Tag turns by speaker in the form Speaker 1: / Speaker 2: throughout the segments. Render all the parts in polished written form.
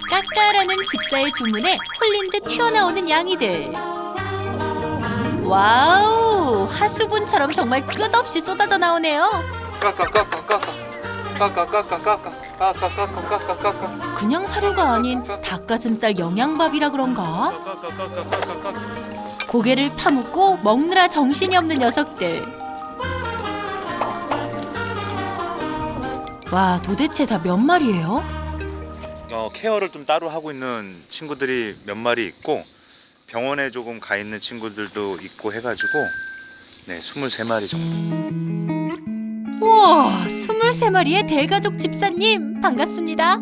Speaker 1: 까까라는 집사의 주문에 홀린 듯 튀어나오는 양이들. 와우, 하수분처럼 정말 끝없이 쏟아져 나오네요. 그냥 사료가 아닌 닭가슴살 영양밥이라 그런가? 고개를 파묻고 먹느라 정신이 없는 녀석들. 와, 도대체 다 몇 마리예요?
Speaker 2: 케어를 좀 따로 하고 있는 친구들이 몇 마리 있고 병원에 조금 가 있는 친구들도 있고 해가지고 네, 23마리 정도.
Speaker 1: 우와, 23마리의 대가족 집사님 반갑습니다.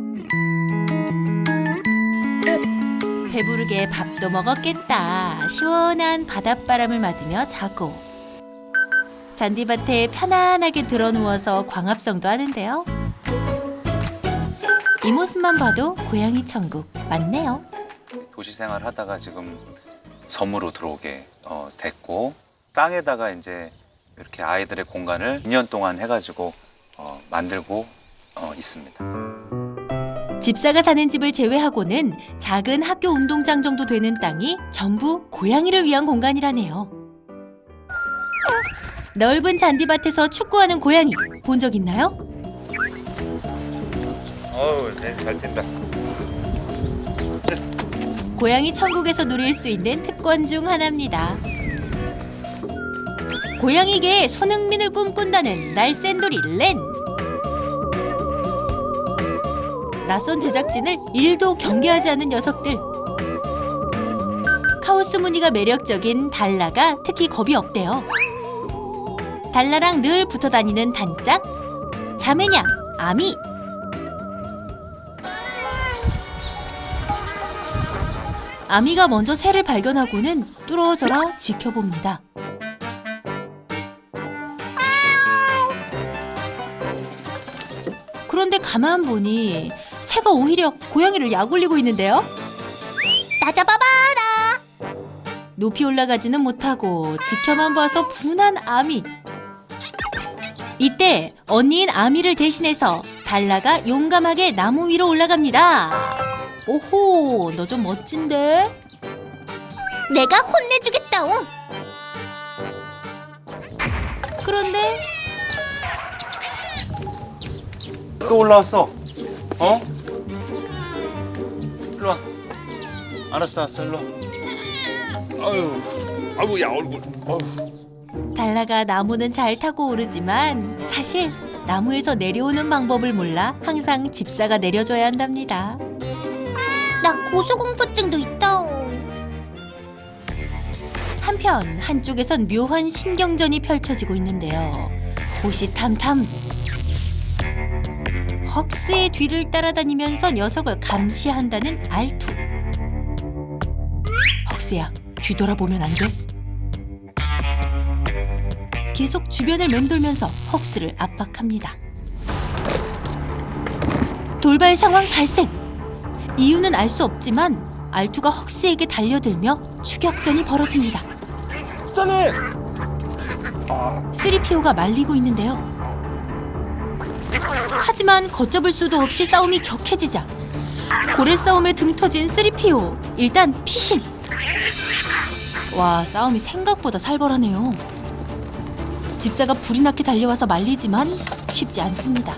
Speaker 1: 배부르게 밥도 먹었겠다. 시원한 바닷바람을 맞으며 자고 잔디밭에 편안하게 드러누워서 광합성도 하는데요. 이 모습만 봐도 고양이 천국 맞네요.
Speaker 2: 도시 생활 하다가 지금 섬으로 들어오게 됐고 땅에다가 이제 이렇게 아이들의 공간을 2년 동안 해가지고 만들고 있습니다.
Speaker 1: 집사가 사는 집을 제외하고는 작은 학교 운동장 정도 되는 땅이 전부 고양이를 위한 공간이라네요. 넓은 잔디밭에서 축구하는 고양이 본 적 있나요?
Speaker 2: 네, 잘 된다.
Speaker 1: 고양이 천국에서 누릴 수 있는 특권 중 하나입니다. 고양이계의 손흥민을 꿈꾼다는 날쌘돌이 렌. 낯선 제작진을 1도 경계하지 않는 녀석들. 카오스 무늬가 매력적인 달라가 특히 겁이 없대요. 달라랑 늘 붙어 다니는 단짝, 자매냥, 아미. 아미가 먼저 새를 발견하고는 뚫어져라 지켜봅니다. 그런데 가만 보니 새가 오히려 고양이를 약올리고 있는데요. 나 잡아봐라. 높이 올라가지는 못하고 지켜만 봐서 분한 아미. 이때 언니인 아미를 대신해서 달라가 용감하게 나무 위로 올라갑니다. 오호, 너 좀 멋진데? 내가 혼내주겠다옹. 그런데
Speaker 2: 또 올라왔어. 일로 와. 알았어, 일로 와. 아유, 야 얼굴.
Speaker 1: 달라가 나무는 잘 타고 오르지만 사실 나무에서 내려오는 방법을 몰라 항상 집사가 내려줘야 한답니다. 나 고소공포증도 있다옹. 한편 한쪽에선 묘한 신경전이 펼쳐지고 있는데요. 호시탐탐. 헉스의 뒤를 따라다니면서 녀석을 감시한다는 알투. 헉스야, 뒤돌아보면 안 돼? 계속 주변을 맴돌면서 헉스를 압박합니다. 돌발 상황 발생! 이유는 알 수 없지만 알투가 헉스에게 달려들며 추격전이 벌어집니다. 쓰리피오가 말리고 있는데요. 하지만 걷잡을 수도 없이 싸움이 격해지자 고래 싸움에 등 터진 쓰리피오. 일단 피신! 와, 싸움이 생각보다 살벌하네요. 집사가 불이 나게 달려와서 말리지만 쉽지 않습니다.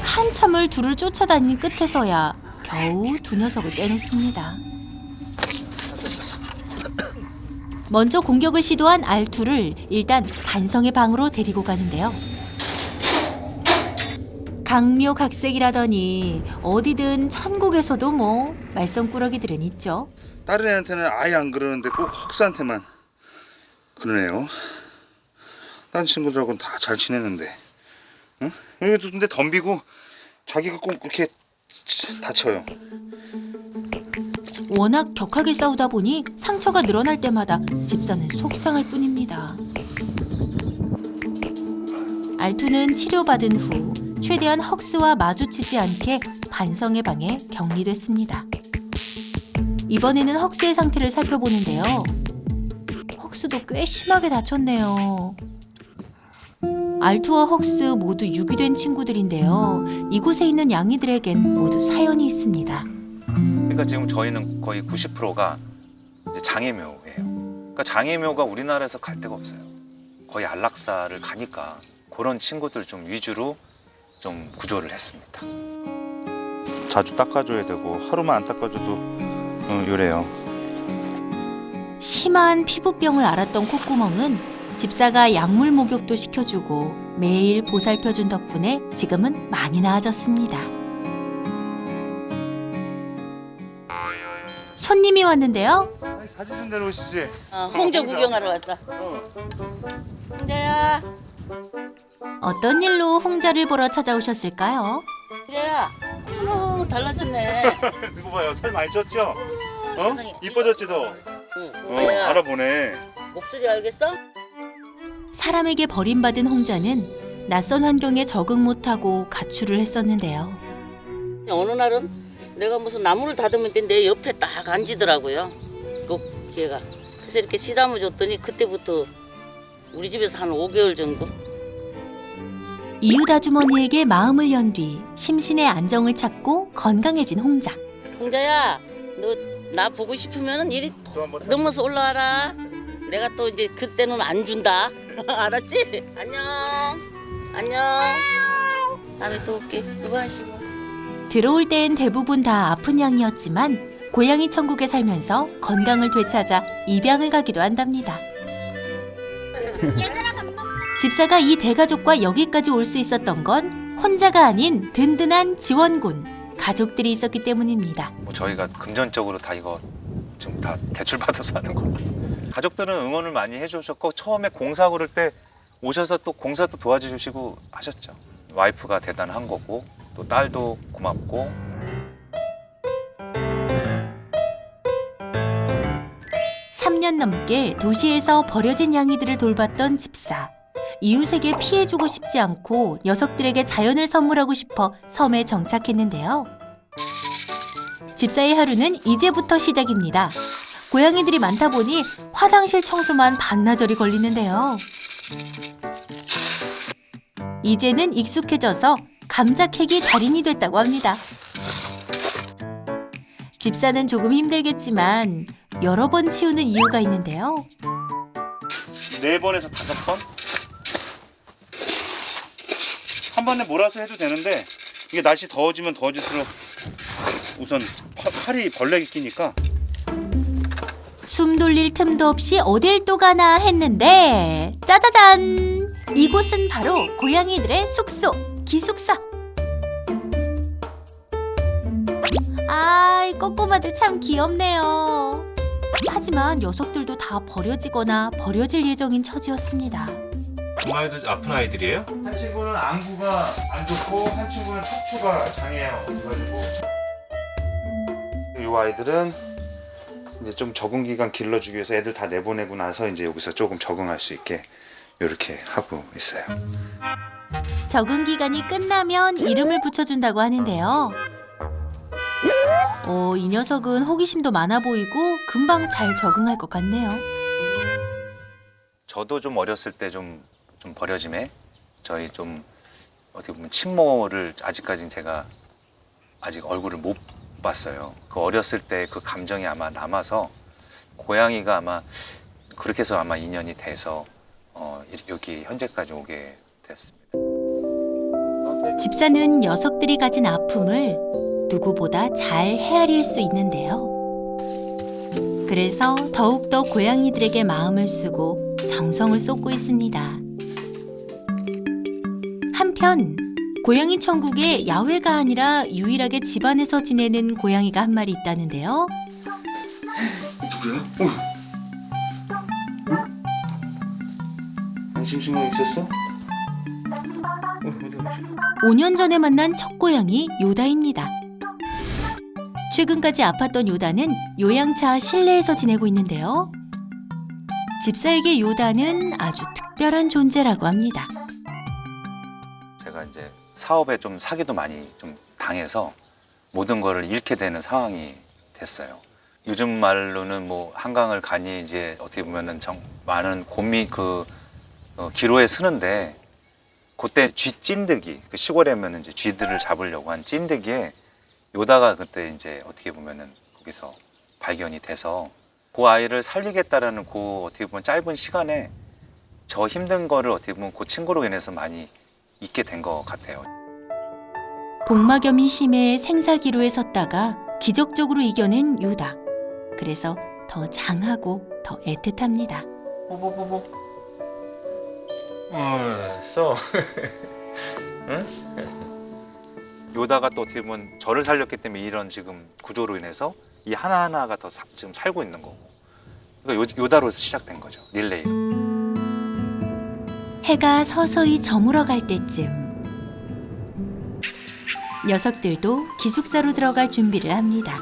Speaker 1: 한참을 둘을 쫓아다닌 끝에서야 겨우 두 녀석을 떼놓습니다. 먼저 공격을 시도한 알투를 일단 간성의 방으로 데리고 가는데요. 강묘각색이라더니 어디든 천국에서도 뭐 말썽꾸러기들은 있죠.
Speaker 3: 다른 애한테는 아예 안 그러는데 꼭 헉스한테만 그러네요. 다른 친구들하고는 다 잘 지내는데, 응? 여기도 근데 덤비고 자기가 꼭 그렇게 다쳐요.
Speaker 1: 워낙 격하게 싸우다 보니 상처가 늘어날 때마다 집사는 속상할 뿐입니다. 알투는 치료받은 후 최대한 헉스와 마주치지 않게 반성의 방에 격리됐습니다. 이번에는 헉스의 상태를 살펴보는데요. 헉스도 꽤 심하게 다쳤네요. 알투와 헉스 모두 유기된 친구들인데요. 이곳에 있는 양이들에겐 모두 사연이 있습니다.
Speaker 4: 그러니까 지금 저희는 거의 90%가 이제 장애묘예요. 그러니까 장애묘가 우리나라에서 갈 데가 없어요. 거의 안락사를 가니까 그런 친구들 좀 위주로 좀 구조를 했습니다.
Speaker 2: 자주 닦아줘야 되고 하루만 안 닦아줘도 요래요.
Speaker 1: 심한 피부병을 앓았던 콧구멍은 집사가 약물 목욕도 시켜주고 매일 보살펴준 덕분에 지금은 많이 나아졌습니다. 손님이 왔는데요.
Speaker 2: 사진 좀 내려오시지.
Speaker 5: 홍조 구경하러 왔다. 홍자야,
Speaker 1: 어떤 일로 홍자를 보러 찾아오셨을까요?
Speaker 5: 홍자야. 달라졌네.
Speaker 2: 누구 봐요? 살 많이 쪘죠?
Speaker 5: 세상에.
Speaker 2: 이뻐졌지 너?
Speaker 5: 응, 홍자야.
Speaker 2: 알아보네.
Speaker 5: 목소리 알겠어?
Speaker 1: 사람에게 버림받은 홍자는 낯선 환경에 적응 못하고 가출을 했었는데요.
Speaker 5: 어느 날은 내가 무슨 나무를 다듬을 때 내 옆에 딱 앉히더라고요. 그 걔가. 그래서 이렇게 씨담을 줬더니 그때부터 우리 집에서 한 5개월 정도.
Speaker 1: 이웃 아주머니에게 마음을 연 뒤 심신의 안정을 찾고 건강해진 홍자.
Speaker 5: 홍자야, 너 나 보고 싶으면 이리
Speaker 2: 또 한번
Speaker 5: 넘어서 올라와라. 내가 또 이제 그때는 안 준다. 알았지? 안녕. 안녕. 다음에 또 올게. 그거 하시고.
Speaker 1: 들어올 땐 대부분 다 아픈 양이었지만 고양이 천국에 살면서 건강을 되찾아 입양을 가기도 한답니다. 집사가 이 대가족과 여기까지 올 수 있었던 건 혼자가 아닌 든든한 지원군, 가족들이 있었기 때문입니다.
Speaker 4: 뭐 저희가 금전적으로 다 이거 지금 다 대출 받아서 하는 거. 가족들은 응원을 많이 해주셨고 처음에 공사 그럴 때 오셔서 또 공사도 도와주시고 하셨죠. 와이프가 대단한 거고 또 딸도 고맙고.
Speaker 1: 삼 년 넘게 도시에서 버려진 양이들을 돌봤던 집사. 이웃에게 피해주고 싶지 않고 녀석들에게 자연을 선물하고 싶어 섬에 정착했는데요. 집사의 하루는 이제부터 시작입니다. 고양이들이 많다 보니 화장실 청소만 반나절이 걸리는데요. 이제는 익숙해져서 감자 캐기 달인이 됐다고 합니다. 집사는 조금 힘들겠지만 여러 번 치우는 이유가 있는데요.
Speaker 2: 4번에서 5번? 한 번에 몰아서 해도 되는데 이게 날씨 더워지면 더워질수록 우선 팔이 벌레가 끼니까
Speaker 1: 숨 돌릴 틈도 없이 어딜 또 가나 했는데 짜자잔! 이곳은 바로 고양이들의 숙소, 기숙사. 이 꼬꼬마들 참 귀엽네요. 하지만 녀석들도 다 버려지거나 버려질 예정인 처지였습니다.
Speaker 2: 두 마리도 아픈 아이들이에요? 한 친구는 안구가 안 좋고 한 친구는 척추가 장애예요. 그래가지고 이 아이들은 이제 좀 적응 기간 길러주기 위해서 애들 다 내보내고 나서 이제 여기서 조금 적응할 수 있게 이렇게 하고 있어요.
Speaker 1: 적응 기간이 끝나면 이름을 붙여준다고 하는데요. 이 녀석은 호기심도 많아 보이고 금방 잘 적응할 것 같네요.
Speaker 4: 저도 좀 어렸을 때 좀 버려짐에 저희 좀 어떻게 보면 친모를 아직까지는 제가 아직 얼굴을 못 봤어요. 그 어렸을 때 그 감정이 아마 남아서 고양이가 아마 그렇게 해서 아마 인연이 돼서 여기 현재까지 오게 됐습니다.
Speaker 1: 집사는 녀석들이 가진 아픔을 누구보다 잘 헤아릴 수 있는데요. 그래서 더욱더 고양이들에게 마음을 쓰고 정성을 쏟고 있습니다. 한편 고양이 천국에 야외가 아니라 유일하게 집안에서 지내는 고양이가 한 마리 있다는데요.
Speaker 3: 누구야? 심심한 거 있었어? 어디 가지?
Speaker 1: 5년 전에 만난 첫 고양이 요다입니다. 최근까지 아팠던 요다는 요양차 실내에서 지내고 있는데요. 집사에게 요다는 아주 특별한 존재라고 합니다.
Speaker 4: 제가 이제 사업에 좀 사기도 많이 좀 당해서 모든 거를 잃게 되는 상황이 됐어요. 요즘 말로는 뭐 한강을 가니 이제 어떻게 보면은 많은 기로에 쓰는데 그때 쥐 찐득이, 그 시골에면 이제 쥐들을 잡으려고 한 찐득이에 요다가 그때 이제 어떻게 보면은 거기서 발견이 돼서 그 아이를 살리겠다라는 그 어떻게 보면 짧은 시간에 저 힘든 거를 어떻게 보면 그 친구로 인해서 많이 잊게 된 것 같아요.
Speaker 1: 복막염이 심해 생사기로에 섰다가 기적적으로 이겨낸 유다. 그래서 더 장하고 더 애틋합니다.
Speaker 4: 써. 응? 요다가 또 어떻게 보면 저를 살렸기 때문에 이런 지금 구조로 인해서 이 하나하나가 더 지금 살고 있는 거고. 그러니까 요다로 시작된 거죠. 릴레이로.
Speaker 1: 해가 서서히 저물어 갈 때쯤 녀석들도 기숙사로 들어갈 준비를 합니다.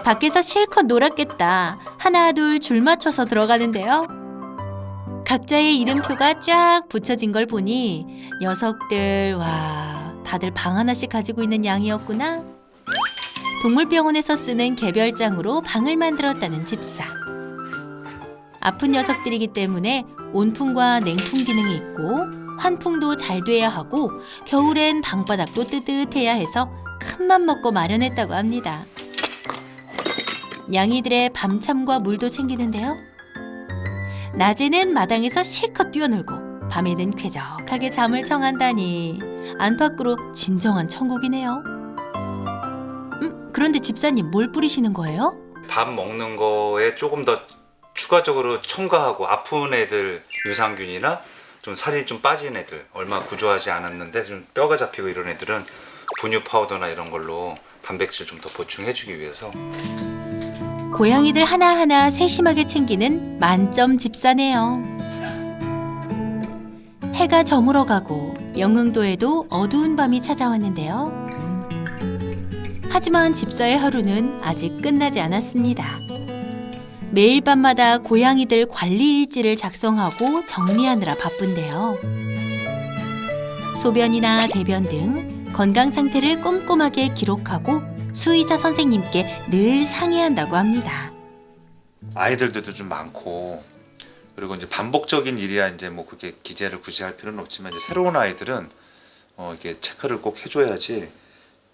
Speaker 1: 밖에서 실컷 놀았겠다. 하나 둘 줄 맞춰서 들어가는데요. 각자의 이름표가 쫙 붙여진 걸 보니 녀석들 와 다들 방 하나씩 가지고 있는 양이었구나. 동물병원에서 쓰는 개별장으로 방을 만들었다는 집사. 아픈 녀석들이기 때문에 온풍과 냉풍 기능이 있고 환풍도 잘 돼야 하고 겨울엔 방바닥도 뜨뜻해야 해서 큰맘 먹고 마련했다고 합니다. 냥이들의 밤참과 물도 챙기는데요. 낮에는 마당에서 실컷 뛰어놀고 밤에는 쾌적하게 잠을 청한다니 안팎으로 진정한 천국이네요. 그런데 집사님 뭘 뿌리시는 거예요?
Speaker 2: 밥 먹는 거에 조금 더 추가적으로 첨가하고 아픈 애들 유산균이나 좀 살이 좀 빠진 애들 얼마 구조하지 않았는데 좀 뼈가 잡히고 이런 애들은 분유 파우더나 이런 걸로 단백질 좀 더 보충해주기 위해서.
Speaker 1: 고양이들 하나하나 세심하게 챙기는 만점 집사네요. 해가 저물어가고 영흥도에도 어두운 밤이 찾아왔는데요. 하지만 집사의 하루는 아직 끝나지 않았습니다. 매일 밤마다 고양이들 관리 일지를 작성하고 정리하느라 바쁜데요. 소변이나 대변 등 건강 상태를 꼼꼼하게 기록하고 수의사 선생님께 늘 상의한다고 합니다.
Speaker 2: 아이들도 좀 많고 그리고 이제 반복적인 일이야 이제 뭐 그게 기재를 굳이 할 필요는 없지만 이제 새로운 아이들은 이게 체크를 꼭 해줘야지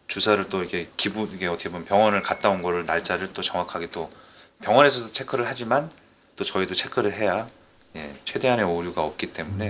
Speaker 2: 주사를 또 이게 이게 어떻게 보면 병원을 갔다 온 거를 날짜를 또 정확하게 또 병원에서도 체크를 하지만 또 저희도 체크를 해야 최대한의 오류가 없기 때문에